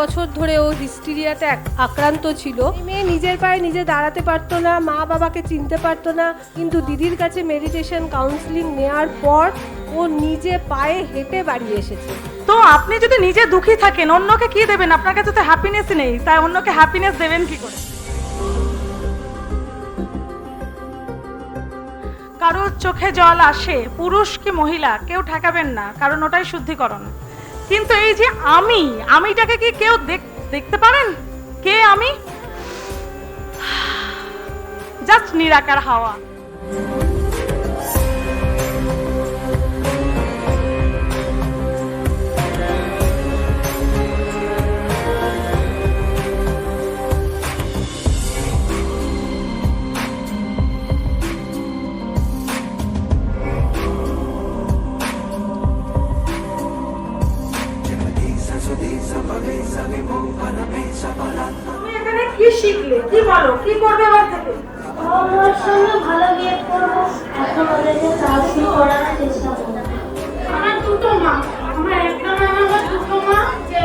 বছর ধরে ও হিস্টিরিয়াতে আক্রান্ত ছিল। মেয়ে নিজের পায়ে নিজে দাঁড়াতে পারতো না, মা বাবাকে চিনতে পারতো না, কিন্তু দিদির কাছে মেডিটেশন কাউন্সিলিং নেওয়ার পর ও নিজে পায়ে হেঁটে বাড়ি এসেছে। তো আপনি যদি নিজে দুঃখী থাকেন অন্যকে কি দেবেন? আপনার কাছে তো হ্যাপিনেসই নেই, তাই অন্যকে হ্যাপিনেস দেবেন কি করে? কারোর চোখে জল আসে, পুরুষ কি মহিলা কেউ ঠেকাবেন না, কারণ ওটাই শুদ্ধিকরণ। কিন্তু এই যে আমিটাকে কি কেউ দেখতে পারেন? কে আমি? জাস্ট নিরাকার হাওয়া। তুমি এখানে কি শিখলে? কি বলো, কি করবে এবার থেকে? আমার সঙ্গে ভালো বিয়ে করবো, এখন ওদেরকে চাকরি করার চেষ্টা করবো। আমার দুটো মা, আমার একটা মা, আমার দুটো মা যে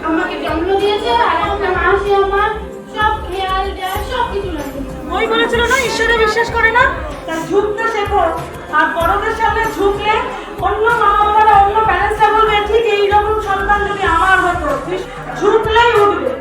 আমাকে জন্ম দিয়েছে, আর একটা মাসি আমার সব খেয়াল দেয়, সব কিছু রাখে। ওই বলেছিল না ঈশ্বরে বিশ্বাস করে না, তা ঝুঁকতে শেখো। আর বড়দের সামনে ঝুঁকলে অন্য মা বাবারা, অন্য প্যারেন্টসরা বলবে ঠিক এইরকম সন্তান যদি আমার হতো, ঝুঁকলেই উঠবে।